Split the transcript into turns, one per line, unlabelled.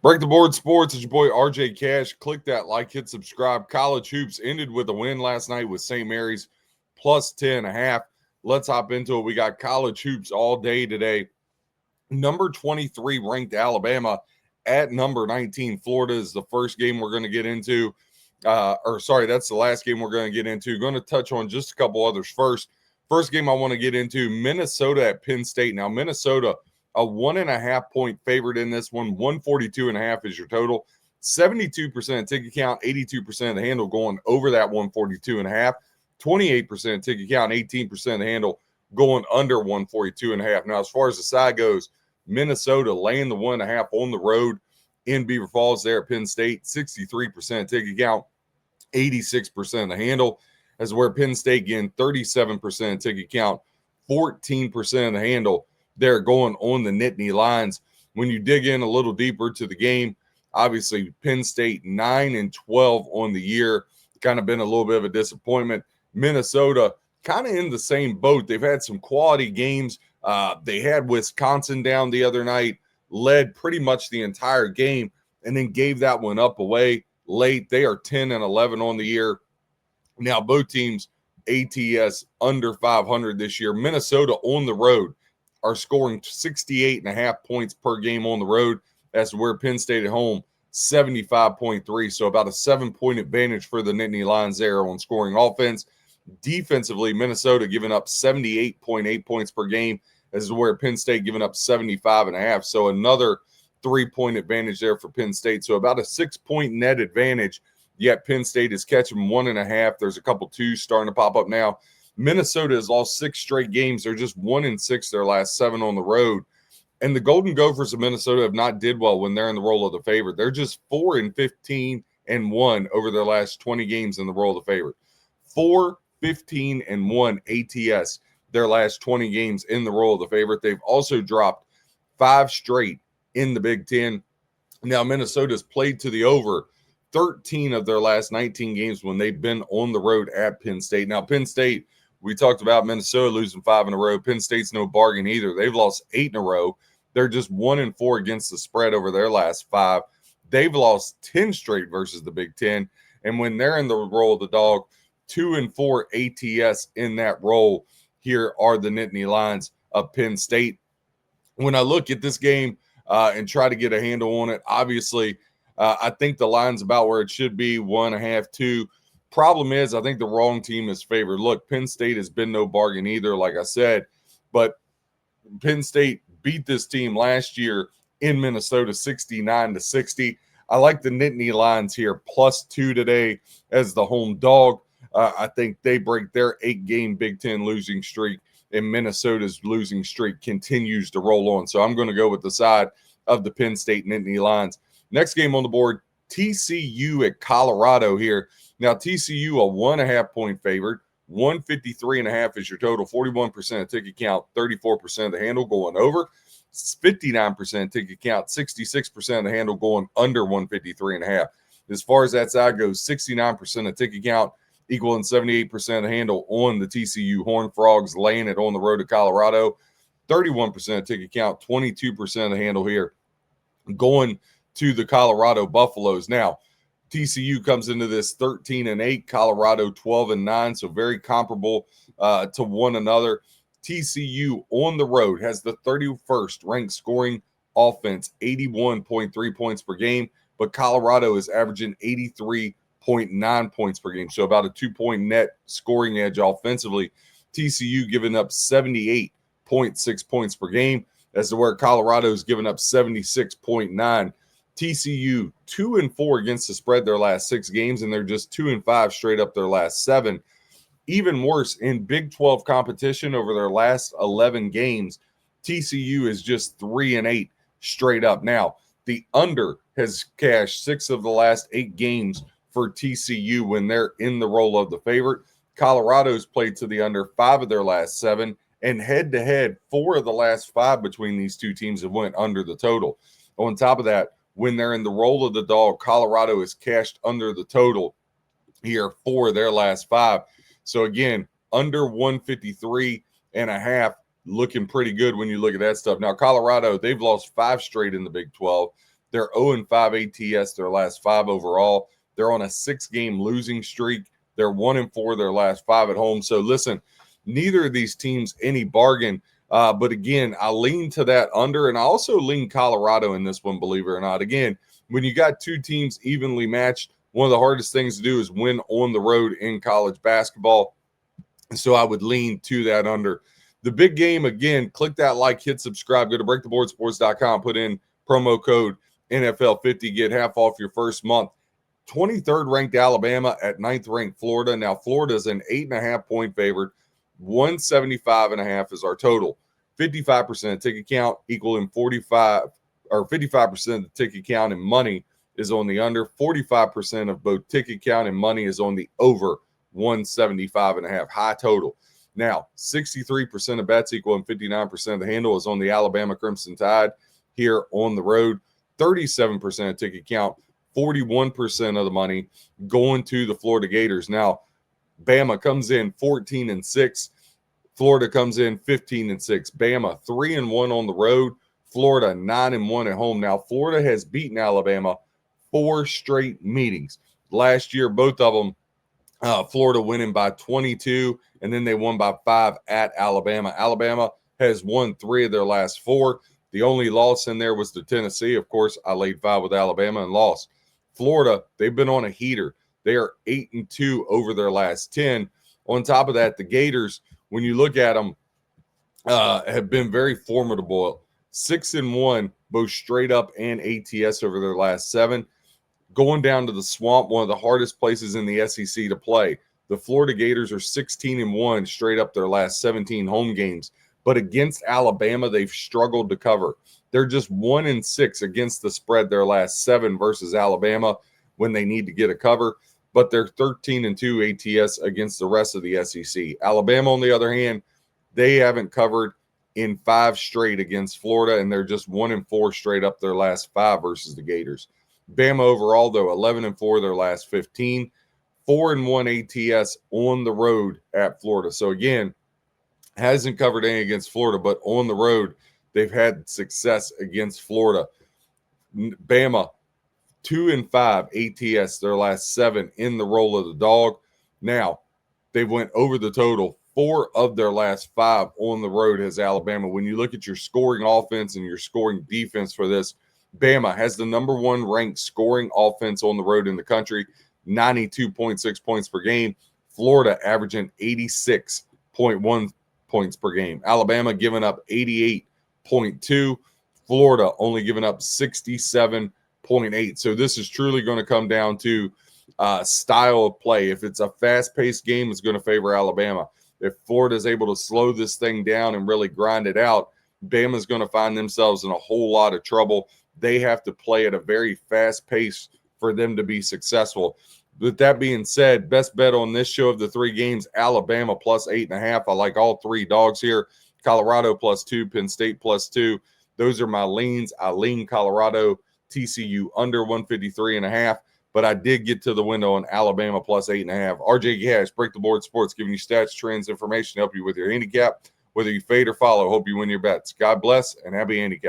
Break the board sports. It's your boy RJ Cash. Click that like, hit subscribe. College hoops ended with a win last night with St. Mary's plus 10.5. Let's hop into it. We got college hoops all day today. Number 23 ranked Alabama at number 19 Florida is the first game we're going to get into. That's the last game we're going to get into. Going to touch on just a couple others first. First game I want to get into, Minnesota at Penn State. Now, Minnesota, a 1.5-point favorite in this one. 142.5 is your total. 72% ticket count, 82% of the handle going over that 142.5. 28% ticket count, 18% of the handle going under 142.5. Now, as far as the side goes, Minnesota laying the 1.5 on the road in Beaver Falls there at Penn State. 63% ticket count, 86% of the handle. As where Penn State getting 37% ticket count, 14% of the handle. They're going on the Nittany Lions. When you dig in a little deeper to the game, obviously Penn State 9-12 on the year, kind of been a little bit of a disappointment. Minnesota kind of in the same boat. They've had some quality games. They had Wisconsin down the other night, led pretty much the entire game, and then gave that one up away late. They are 10-11 on the year. Now, both teams, ATS under 500 this year. Minnesota on the road are scoring 68.5 points per game on the road. That's where Penn State at home, 75.3. So about a 7-point advantage for the Nittany Lions there on scoring offense. Defensively, Minnesota giving up 78.8 points per game. This is where Penn State giving up 75.5. So another 3-point advantage there for Penn State. So about a 6-point net advantage. Yet Penn State is catching 1.5. There's a couple twos starting to pop up now. Minnesota has lost 6 straight games. They're just 1-6 their last 7 on the road. And the Golden Gophers of Minnesota have not did well when they're in the role of the favorite. They're just 4-15-1 over their last 20 games in the role of the favorite. 4-15-1 ATS their last 20 games in the role of the favorite. They've also dropped 5 straight in the Big Ten. Now, Minnesota's played to the over 13 of their last 19 games when they've been on the road at Penn State. Now, Penn State, we talked about Minnesota losing 5 in a row. Penn State's no bargain either. They've lost 8 in a row. They're just 1-4 against the spread over their last 5. They've lost 10 straight versus the Big Ten. And when they're in the role of the dog, 2-4 ATS in that role. Here are the Nittany Lions of Penn State. When I look at this game and try to get a handle on it, obviously, I think the line's about where it should be, 1.5, 2. Problem is, I think the wrong team is favored. Look, Penn State has been no bargain either, like I said, but Penn State beat this team last year in Minnesota 69-60. I like the Nittany Lions here, +2 today as the home dog. I think they break their 8-game Big Ten losing streak, and Minnesota's losing streak continues to roll on. So I'm going to go with the side of the Penn State Nittany Lions. Next game on the board, TCU at Colorado here. Now, TCU, a 1.5-point favorite. 153.5 is your total. 41% of ticket count, 34% of the handle going over. 59% ticket count, 66% of the handle going under 153.5. As far as that side goes, 69% of ticket count, equaling 78% of the handle on the TCU Horned Frogs, laying it on the road to Colorado. 31% of ticket count, 22% of the handle here going to the Colorado Buffaloes. Now, TCU comes into this 13-8, Colorado 12-9, so very comparable to one another. TCU on the road has the 31st ranked scoring offense, 81.3 points per game, but Colorado is averaging 83.9 points per game, so about a 2-point net scoring edge offensively. TCU giving up 78.6 points per game, as to where Colorado is giving up 76.9. TCU 2-4 against the spread their last 6 games, and they're just 2-5 straight up their last 7. Even worse, in Big 12 competition over their last 11 games, TCU is just 3-8 straight up. Now, the under has cashed 6 of the last 8 games for TCU when they're in the role of the favorite. Colorado's played to the under 5 of their last 7, and head-to-head, 4 of the last 5 between these two teams have went under the total. On top of that, when they're in the role of the dog, Colorado is cashed under the total here for their last 5. So again, under 153.5, looking pretty good when you look at that stuff. Now, Colorado, they've lost 5 straight in the Big 12. They're 0-5 ATS, their last 5 overall. They're on a 6-game losing streak. They're 1-4 their last 5 at home. So listen, neither of these teams any bargain. But again, I lean to that under, and I also lean Colorado in this one, believe it or not. Again, when you got two teams evenly matched, one of the hardest things to do is win on the road in college basketball. So I would lean to that under. The big game, again, click that like, hit subscribe, go to breaktheboardsports.com, put in promo code NFL50, get half off your first month. 23rd ranked Alabama at 9th ranked Florida. Now, Florida is an 8.5 point favorite. 175.5 is our total. 55% of ticket count equaling 45 or 55% of the ticket count in money is on the under. 45% of both ticket count and money is on the over. 175.5 high total. Now, 63% of bets equaling 59% of the handle is on the Alabama Crimson Tide here on the road. 37% of ticket count, 41% of the money going to the Florida Gators. Now, Bama comes in 14-6. Florida comes in 15-6. Bama 3-1 on the road. Florida 9-1 at home. Now, Florida has beaten Alabama 4 straight meetings. Last year, both of them, Florida winning by 22, and then they won by 5 at Alabama. Alabama has won 3 of their last 4. The only loss in there was to Tennessee. Of course, I laid 5 with Alabama and lost. Florida, they've been on a heater. They are 8-2 over their last 10. On top of that, the Gators, when you look at them, have been very formidable. 6-1, both straight up and ATS over their last 7. Going down to the Swamp, one of the hardest places in the SEC to play. The Florida Gators are 16-1 straight up their last 17 home games. But against Alabama, they've struggled to cover. They're just 1-6 against the spread their last 7 versus Alabama when they need to get a cover. But they're 13-2 ATS against the rest of the SEC. Alabama, on the other hand, they haven't covered in 5 straight against Florida, and they're just 1-4 straight up their last 5 versus the Gators. Bama overall, though, 11-4 their last 15, 4-1 ATS on the road at Florida. So again, hasn't covered any against Florida, but on the road, they've had success against Florida. Bama, 2-5 ATS their last 7 in the role of the dog. Now, they went over the total. 4 of their last 5 on the road has Alabama. When you look at your scoring offense and your scoring defense for this, Bama has the number 1 ranked scoring offense on the road in the country, 92.6 points per game. Florida averaging 86.1 points per game. Alabama giving up 88.2. Florida only giving up 67.8. So this is truly going to come down to style of play. If it's a fast-paced game, it's going to favor Alabama. If Florida is able to slow this thing down and really grind it out, Bama's going to find themselves in a whole lot of trouble. They have to play at a very fast pace for them to be successful. With that being said, best bet on this show of the 3 games, Alabama plus 8.5. I like all 3 dogs here. Colorado plus 2, Penn State plus 2. Those are my leans. I lean Colorado, TCU under 153.5. But I did get to the window on Alabama plus 8.5. RJ Cash, Break the Board Sports, giving you stats, trends, information to help you with your handicap. Whether you fade or follow, hope you win your bets. God bless and happy handicap.